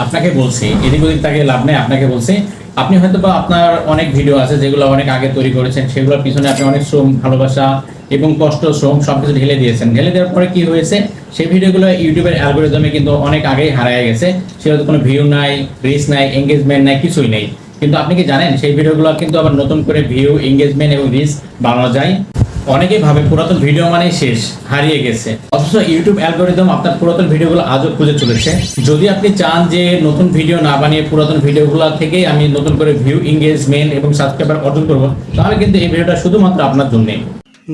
আপনাকে বলছি, এদিক ওদিক তাকে লাভ নেই, আপনাকে বলছি। আপনি হয়তো বা আপনার অনেক ভিডিও আছে যেগুলো অনেক আগে তৈরি করেছেন, সেগুলোর পিছনে আপনি অনেক শ্রম, ভালোবাসা এবং কষ্ট, শ্রম সবকিছু ঢেলে দিয়েছেন। ঢেলে দেওয়ার পরে কি হয়েছে, সেই ভিডিওগুলো ইউটিউবের অ্যালগরিদমে কিন্তু অনেক আগেই হারিয়ে গেছে। সেটা কোনো ভিউ নাই, রিচ নাই, এঙ্গেজমেন্ট নাই, কিছুই নেই। কিন্তু আপনি কি জানেন সেই ভিডিওগুলো কিন্তু আবার নতুন করে ভিউ, এঙ্গেজমেন্ট এবং রিচ বাড়ানো যায়। অনেকেই ভাবে পুরাতন ভিডিও মানেই শেষ, হারিয়ে গেছে, অথচ ইউটিউব অ্যালগরিদম আপনার পুরাতন ভিডিওগুলো আজও খুঁজে চলেছে। যদি আপনি চান যে নতুন ভিডিও না বানিয়ে পুরাতন ভিডিওগুলো থেকেই আমি নতুন করে ভিউ, এঙ্গেজমেন্ট এবং সাবস্ক্রাইবার অর্জন করব, তাহলে কিন্তু এই ভিডিওটা শুধুমাত্র আপনার জন্যই।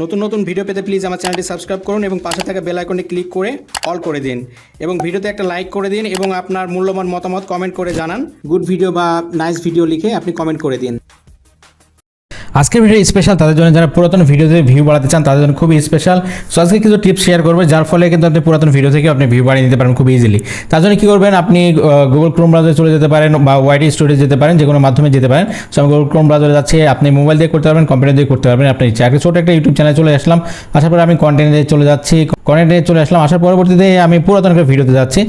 নতুন নতুন ভিডিও পেতে প্লিজ আমার চ্যানেলটি সাবস্ক্রাইব করুন এবং পাশে থাকা বেল আইকনে ক্লিক করে অল করে দিন এবং ভিডিওতে একটা লাইক করে দিন এবং আপনার মূল্যবান মতামত কমেন্ট করে জানান। গুড ভিডিও বা নাইস ভিডিও লিখে আপনি কমেন্ট করে দিন। আজকের ভিডিও স্পেশাল তাদের জন্য যারা পুরাতন ভিডিওতে ভিউ বাড়াতে চান, তাদের জন্য খুবই স্পেশাল। সো আজকে কিছু টিপস শেয়ার করবো, যার ফলে কিন্তু আপনি পুরাতন ভিডিও থেকে আপনি ভিউ বাড়িয়ে নিতে পারেন খুব ইজিলি। তার জন্য কী করবেন, আপনি গুগল ক্রোম ব্রাউজারে চলে যেতে পারেন বা ওয়াইটি স্টুডিও যেতে পারেন, যে কোনো মাধ্যমে যেতে পারেন। সো আমি গুগল ক্রোম ব্রাউজারে যাচ্ছি, আপনি মোবাইল দিয়ে করতে পারবেন, কম্পিউটার দিয়ে করতে পারবেন, আপনি ইচ্ছা। ছোটো একটা ইউটিউব চ্যানেলে চলে আসলাম, আসার পরে আমি কন্টেন্টে চলে যাচ্ছি, কন্টেন্টে চলে আসলাম, আসার পরবর্তীতে আমি পুরাতন একটা ভিডিওতে যাচ্ছি।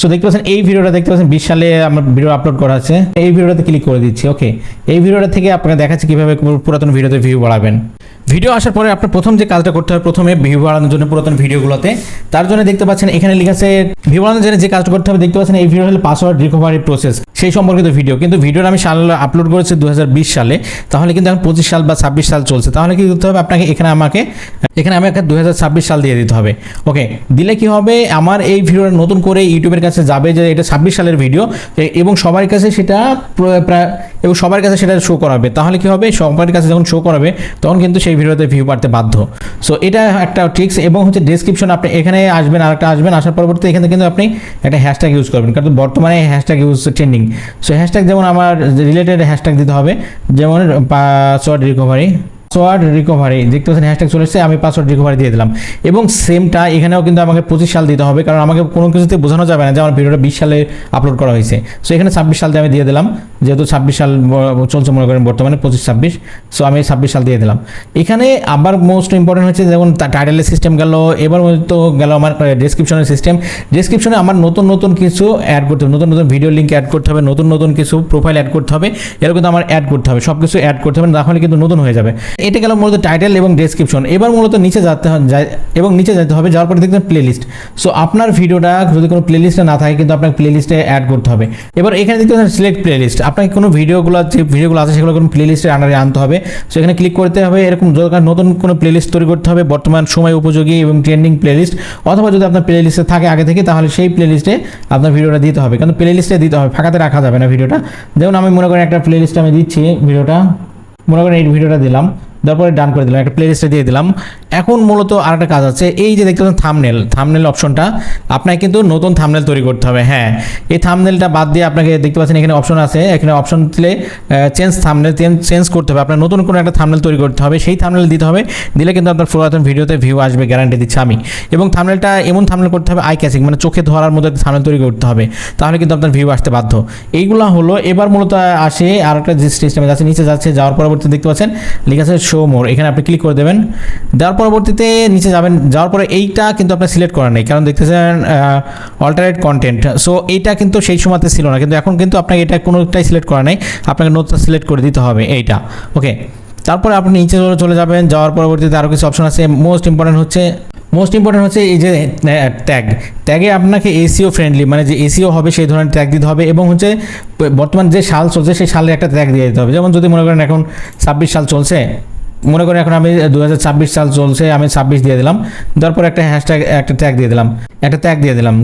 সো দেখতে পাচ্ছেন এই ভিডিওটা দেখতে পাচ্ছেন 20 সালে আমার ভিডিও আপলোড করা আছে। এই ভিডিওটাতে ক্লিক করে দিচ্ছি। ওকে, এই ভিডিওটা থেকে আপনাকে দেখাচ্ছি কীভাবে পুরাতন ভিডিওতে ভিউ বাড়াবেন। ভিডিও আসার পরে আপনার প্রথম যে কাজটা করতে হবে, প্রথমে ভিউ বাড়ানোর জন্য পুরাতন ভিডিওগুলোতে, তার জন্য দেখতে পাচ্ছেন এখানে লেখা আছে ভিউ বাড়ানোর জন্য যে কাজটা করতে হবে, দেখতে পাচ্ছেন এই ভিডিও হলো পাসওয়ার্ড রিকভারি প্রসেস, সেই সম্পর্কিত ভিডিও। কিন্তু ভিডিওটা আমি সাল আপলোড করেছি 2020 সালে, তাহলে কিন্তু এখন 25 সাল বা 26 সাল চলছে। তাহলে কি করতে হবে, আপনাকে এখানে আমাকে 2026 সাল দিয়ে দিতে হবে। ওকে, দিলে কি হবে, আমার এই ভিডিওটা নতুন করে ইউটিউবের কাছে যাবে যে এটা 26 সালের ভিডিও এবং সবার কাছে সেটা এবং সবার কাছে সেটা শো করাবে। তাহলে কি হবে, সবার কাছে যখন শো করাবে তখন কিন্তু সেই ভিডিওতে ভিউ বাড়তে বাধ্য। সো এটা একটা ট্রিক্স। এবং হচ্ছে ডেসক্রিপশন, আপনি এখানে আসবেন, আরেকটা আসবেন, আসার পরবর্তীতে এখানে কিন্তু আপনি একটা হ্যাশট্যাগ ইউজ করবেন, কারণ বর্তমানে hashtag use trending. So hashtag যেমন আমার রিলেটেড হ্যাশট্যাগ দিতে হবে, যেমন পাসওয়ার্ড রিকভারি দেখতে পাচ্ছেন হ্যাশট্যাগ চলে এসেছে, আমি পাসওয়ার্ড রিকভারি দিয়ে দিলাম। এবং সেমটা এখানেও কিন্তু আমাকে 25 সাল দিতে হবে, কারণ আমাকে কোনো কিছুতে বোঝানো যাবে না যে আমার ভিডিওটা 20 সালে আপলোড করা হয়েছে। সো এখানে 26 সাল দিয়ে আমি দিয়ে দিলাম, যেহেতু 26 সাল চলছে মনে করেন বর্তমানে 25-26। সো আমি 26 সাল দিয়ে দিলাম। এখানে আবার মোস্ট ইম্পর্টেন্ট হচ্ছে যেমন টাইটেলের সিস্টেম গেল, এবার তো গেল আমার ডেসক্রিপশনের সিস্টেম। ডেসক্রিপশনে আমার নতুন কিছু অ্যাড করতে হবে, নতুন ভিডিও লিঙ্ক অ্যাড করতে হবে, নতুন কিছু প্রোফাইল অ্যাড করতে হবে, এরকম কিন্তু আমার অ্যাড করতে হবে, সব কিছু অ্যাড করতে হবে, তাহলে কিন্তু নতুন হয়ে যাবে। এটা গেল মূলত টাইটেল এবং ডেসক্রিপশন। এবার মূলত নিচে যেতে হবে, যাওয়ার পরে দেখবেন প্লেলিস্ট। সো আপনার ভিডিওটা যদি কোনো প্লেলিস্টে না থাকে, কিন্তু আপনাকে প্লেলিস্টে অ্যাড করতে হবে। এবার এখানে দেখতে পাচ্ছেন সিলেক্ট প্লেলিস্ট, আপনাকে কোনো যে ভিডিওগুলো আছে সেগুলো কোনো প্লেলিস্টের আন্ডারে আনতে হবে। সো এখানে ক্লিক করতে হবে, এরকম নতুন কোনো প্লেলিস্ট তৈরি করতে হবে, বর্তমান সময় উপযোগী এবং ট্রেন্ডিং প্লেলিস্ট। অথবা যদি আপনার প্লেলিস্টে থাকে আগে থেকে, তাহলে সেই প্লেলিস্টে আপনার ভিডিওটা দিতে হবে, কিন্তু প্লেলিস্টে দিতে হবে, ফাঁকাতে রাখা যাবে না ভিডিওটা। যেমন আমি মনে করেন একটা প্লেলিস্টে আমি দিচ্ছি ভিডিওটা, মনে করেন এই ভিডিওটা দিলাম, তারপরে ডান করে দিলাম, একটা প্লেলিস্টে দিয়ে দিলাম। এখন মূলত আরেকটা কাজ আছে, এই যে দেখতে পাচ্ছেন থাম্বনেল অপশনটা, আপনাকে কিন্তু নতুন থাম্বনেল তৈরি করতে হবে। হ্যাঁ, এই থাম্বনেলটা বাদ দিয়ে আপনাকে দেখতে পাচ্ছেন এখানে অপশন আছে, এখানে অপশন দিলে চেঞ্জ থাম্বনেল চেঞ্জ করতে হবে, আপনার নতুন কোনো একটা থাম্বনেল তৈরি করতে হবে, সেই থাম্বনেল দিতে হবে। দিলে কিন্তু আপনার পুরাতন ভিডিওতে ভিউ আসবে, গ্যারান্টি দিচ্ছি আমি। এবং থাম্বনেলটা এমন থাম্বনেল করতে হবে আই ক্যাচিং, মানে চোখে ধরার মধ্যে থাম্বনেল তৈরি করতে হবে, তাহলে কিন্তু আপনার ভিউ আসতে বাধ্য। এইগুলো হলো। এবার মূলত আসে আরেকটা যে সিস্টেমে যাচ্ছে, নিচে যাচ্ছে, যাওয়ার পরবর্তীতে দেখতে পাচ্ছেন লেখা আছে শো মোর, এখানে আপনি ক্লিক করে দেবেন। দেওয়ার পরবর্তীতে নিচে যাবেন, যাওয়ার পরে এইটা কিন্তু আপনার সিলেক্ট করা নেই, কারণ দেখতেছেন অল্টারনেট কন্টেন্ট। সো এইটা কিন্তু সেই সময়তে ছিল না, কিন্তু এখন কিন্তু আপনাকে এটা কোনোটাই সিলেক্ট করা নেই, আপনাকে নোটটা সিলেক্ট করে দিতে হবে এইটা। ওকে, তারপরে আপনি নিচে চলে যাবেন, যাওয়ার পরবর্তীতে আরও কিছু অপশন আছে। মোস্ট ইম্পর্টেন্ট হচ্ছে এই যে ট্যাগে আপনাকে এসিও ফ্রেন্ডলি, মানে যে এসিও হবে সেই ধরনের ট্যাগ দিতে হবে। এবং হচ্ছে বর্তমান যে সাল চলছে সেই সালের একটা ট্যাগ দিয়ে দিতে হবে। যেমন যদি মনে করেন এখন 26 সাল চলছে, মনে করেন এখন আমি 2026 সাল চলছে, আমি 26 দিয়ে দিলাম, তারপর একটা হ্যাশট্যাগ একটা ট্যাগ দিয়ে দিলাম।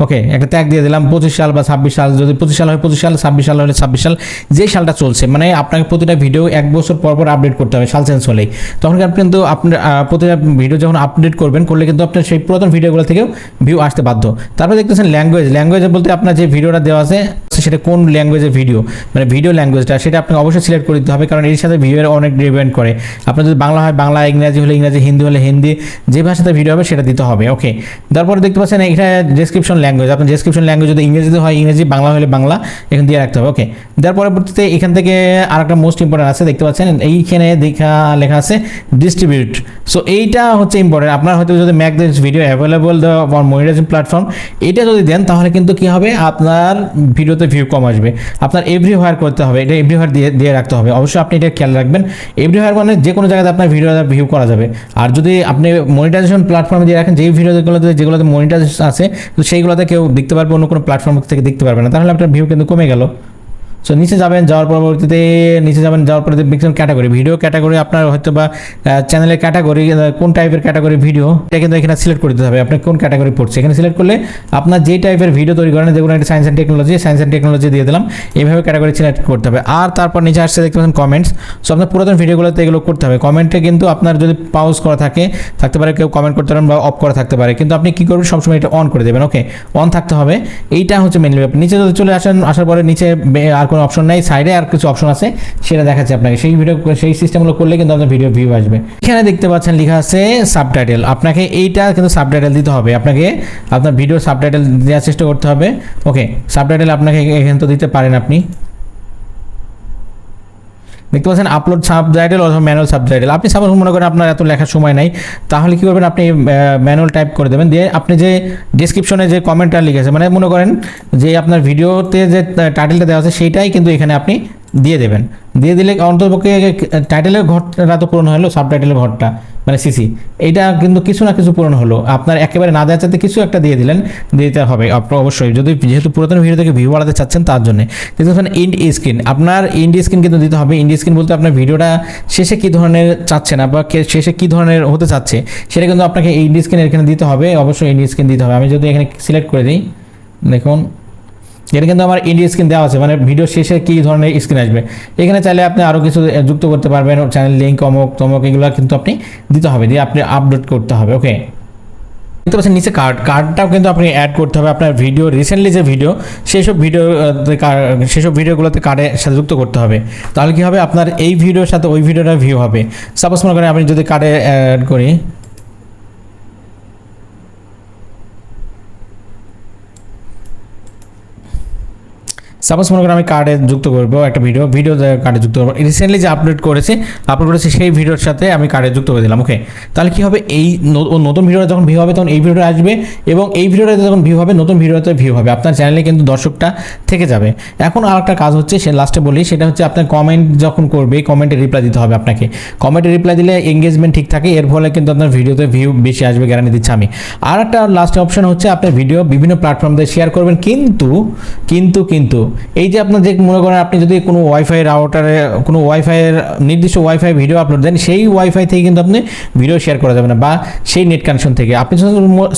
ওকে, একটা ট্যাগ দিয়ে দিলাম 25 সাল বা 26 সাল, যদি 25 সাল হয় 25 সাল, 26 সাল হলে 26 সাল, যেই সালটা চলছে। মানে আপনাকে প্রতিটা ভিডিও 1 বছর পর আপডেট করতে হবে, সাল চেঞ্জ হলেই। তখন কিন্তু আপনার প্রতিটা ভিডিও যখন আপডেট করলে কিন্তু আপনার সেই পুরাতন ভিডিওগুলো থেকেও ভিউ আসতে বাধ্য। তারপরে দেখতেছেন ল্যাঙ্গুয়েজ বলতে আপনার যে ভিডিওটা দেওয়া আছে সেটা কোন ল্যাঙ্গুয়েজের ভিডিও, মানে ভিডিও ল্যাঙ্গুয়েজটা, সেটা আপনাকে অবশ্যই সিলেক্ট করে দিতে হবে, কারণ এর সাথে ভিডিওর অনেক ডিপেন্ড করে। আপনার যদি বাংলা হয় বাংলা, ইংরাজি হলে ইংরাজি, হিন্দি হলে হিন্দি, যে ভাষাতে ভিডিও হবে সেটা দিতে হবে। ওকে, তারপরে দেখতে পাচ্ছেন এটা ডেসক্রিপশন ল্যাঙ্গুয়েজ, আপনার ডেসক্রিপশন ল্যাঙ্গুয়েজ যদি ইংরেজিতে হয় ইংরেজি, বাংলা হলে বাংলা এখানে দিয়ে রাখতে হবে। ওকে, দেওয়ার পরবর্তীতে এখান থেকে আরেকটা মোস্ট ইম্পর্টেন্ট আছে, দেখতে পাচ্ছেন এইখানে লেখা আছে ডিস্ট্রিবিউট। সো এইটা হচ্ছে ইম্পর্টেন্ট। আপনার হয়তো যদি make this video available for monetization platform এটা যদি দেন তাহলে কিন্তু কি হবে, আপনার ভিডিওতে ভিউ কম আসবে। আপনার এভরিওয়্যার করতে হবে, এটা এভরিওয়্যার দিয়ে রাখতে হবে। অবশ্যই আপনি এটা খেয়াল রাখবেন। এভরিওয়্যার মানে যে কোনো জায়গাতে আপনার ভিডিও ভিউ করা যাবে। আর যদি আপনি মনিটাইজেশন প্ল্যাটফর্মে দিয়ে রাখেন, যেই যেগুলোতে মনিটাইজেশন আছে তো সেইগুলোতে কেউ দেখতে পারবে, অন্য কোনো প্ল্যাটফর্ম থেকে দেখতে পারবে না, তাহলে আপনার ভিউ কিন্তু কমে গেল। সো নিচে যাবেন, যাওয়ার পরে দেখবেন ক্যাটাগরি, ভিডিও ক্যাটাগরি, আপনার হয়তো বা চ্যানেলের ক্যাটাগরি, কোন টাইপের ক্যাটাগরি ভিডিও এটা কিন্তু এখানে সিলেক্ট করে দিতে হবে। আপনি কোন ক্যাটাগরি পড়ছে এখানে সিলেক্ট করলে আপনার যেই টাইপের ভিডিও তৈরি করেন, যেগুলো একটা সায়েন্স অ্যান্ড টেকনোলজি দিয়ে দিলাম, এইভাবে ক্যাটাগরি সিলেক্ট করতে হবে। আর তারপর নিচে আসছে দেখতে পাচ্ছেন কমেন্টস। সো আপনার পুরাতন ভিডিওগুলোতে এগুলো করতে হবে। কমেন্টে কিন্তু আপনার যদি পাউজ করা থাকতে পারে, কেউ কমেন্ট করতে পারেন বা অফ করা থাকতে পারে, কিন্তু আপনি কী করবেন সবসময় এটা অন করে দেবেন। ওকে, অন থাকতে হবে, এইটা হচ্ছে মেনলি ব্যাপার। নিচে যদি চলে আসার পরে নিচে আর কোনো অপশন নেই, সাইডে আর কিছু অপশন আছে সেটা দেখাচ্ছে আপনাকে। সেই সিস্টেমগুলো করলে কিন্তু আপনার ভিডিও ভিউ আসবে। এখানে দেখতে পাচ্ছেন লেখা আছে সাবটাইটেল, আপনাকে এইটা কিন্তু সাবটাইটেল দিতে হবে। আপনাকে আপনার ভিডিও সাবটাইটেল দেওয়ার চেষ্টা করতে হবে। ওকে, সাবটাইটেল আপনাকে এখানে তো দিতে পারেন। আপনি দেখতে পাচ্ছেন আপলোড সাবটাইটেল অথবা ম্যানুয়াল সাবটাইটেল। আপনি সাপোজ মনে করেন আপনার এত লেখার সময় নাই, তাহলে কী করবেন, আপনি ম্যানুয়াল টাইপ করে দেবেন, দিয়ে আপনি যে ডিসক্রিপশনে যে কমেন্টটা লিখেছে, মানে মনে করেন যে আপনার ভিডিওতে যে টাইটেলটা দেওয়া আছে সেইটাই কিন্তু এখানে আপনি দিয়ে দেবেন। দিয়ে দিলে অন্ততপক্ষে টাইটেলের ঘরটা তো পূরণ হলো, সাবটাইটেলের ঘরটা মানে সিসি, এইটা কিন্তু কিছু না কিছু পূরণ হলো। আপনার একেবারে না দেওয়ার চাইতে কিছু একটা দিয়ে দিতে হবে আপনার অবশ্যই, যেহেতু পুরাতন ভিডিও থেকে ভিউ বাড়াতে চাচ্ছেন তার জন্য। দেখতে ইন্ড স্ক্রিন, আপনার ইন্ড স্ক্রিন কিন্তু দিতে হবে। ইন্ড স্ক্রিন বলতে আপনার ভিডিওটা শেষে কী ধরনের চাচ্ছে না বা শেষে কী ধরনের হতে চাচ্ছে সেটা কিন্তু আপনাকে ইন্ড স্ক্রিন এখানে দিতে হবে। অবশ্যই ইন্ড স্ক্রিন দিতে হবে। আমি যদি এখানে সিলেক্ট করে দিই, দেখুন এটা কিন্তু আমার ইন্ডিয়া স্ক্রিন দেওয়া আছে, মানে ভিডিও শেষে কী ধরনের স্ক্রিন আসবে। এখানে চাইলে আপনি আরও কিছু যুক্ত করতে পারবেন, চ্যানেল লিঙ্ক অমুক তমক এগুলো কিন্তু আপনি দিতে হবে, দিয়ে আপনি আপলোড করতে হবে। ওকে, দেখতে পাচ্ছেন নিচে কার্ডটাও কিন্তু আপনি অ্যাড করতে হবে। আপনার ভিডিও রিসেন্টলি যে ভিডিও সেসব ভিডিওগুলোতে কার্ডের সাথে যুক্ত করতে হবে। তাহলে কী হবে, আপনার এই ভিডিওর সাথে ওই ভিডিওটা ভিউ হবে। সাপোজ মনে করেন আপনি যদি কার্ডে অ্যাড করি, সাপোজ মনে করেন আমি কার্ডে যুক্ত করবো একটা ভিডিও কার্ডে যুক্ত করবো, রিসেন্টলি যে আপলোড করেছি সেই ভিডিওর সাথে আমি কার্ডে যুক্ত করে দিলাম। ওকে, তাহলে কী হবে, এই নতুন ভিডিওটা যখন ভিউ হবে তখন এই ভিডিওটা আসবে, এবং এই ভিডিওটাতে যখন ভিউ হবে নতুন ভিডিওতে ভিউ হবে, আপনার চ্যানেলে কিন্তু দর্শকটা থেকে যাবে। এখন আর একটা কাজ হচ্ছে, সে লাস্টে বলি, সেটা হচ্ছে আপনার কমেন্ট যখন করবে কমেন্টে রিপ্লাই দিতে হবে আপনাকে। কমেন্টে রিপ্লাই দিলে এঙ্গেজমেন্ট ঠিক থাকে, এর ফলে কিন্তু আপনার ভিডিওতে ভিউ বেশি আসবে, গ্যারান্টি দিচ্ছি আমি। আর একটা লাস্ট অপশন হচ্ছে আপনার ভিডিও বিভিন্ন প্ল্যাটফর্ম দিয়ে শেয়ার করবেন, কিন্তু এই যে আপনার যে মনে করেন আপনি যদি কোনো ওয়াইফাইয়ের নির্দিষ্ট ওয়াইফাই ভিডিও আপলোড দেন, সেই ওয়াইফাই থেকে কিন্তু আপনি ভিডিও শেয়ার করা যাবে না, বা সেই নেট কানেকশন থেকে। আপনি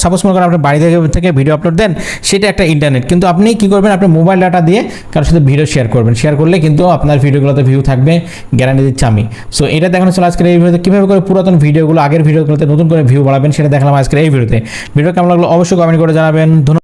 সাপোজ মনে করেন আপনার বাড়ি থেকে ভিডিও আপলোড দেন, সেটা একটা ইন্টারনেট, কিন্তু আপনি কী করবেন, আপনি মোবাইল ডাটা দিয়ে কারোর সাথে ভিডিও শেয়ার করবেন। শেয়ার করলে কিন্তু আপনার ভিডিওগুলোতে ভিউ থাকবে, গ্যারান্টি দিচ্ছি আমি। সো এটা দেখানো ছিল আজকের এই ভিডিওতে, কীভাবে করে পুরাতন ভিডিওগুলো আগের ভিডিওগুলোতে নতুন করে ভিউ বাড়াবেন সেটা দেখালাম আজকের এই ভিডিওতে। ভিডিও কেমন লাগলো অবশ্যই কমেন্ট করে জানাবেন। ধন্যবাদ।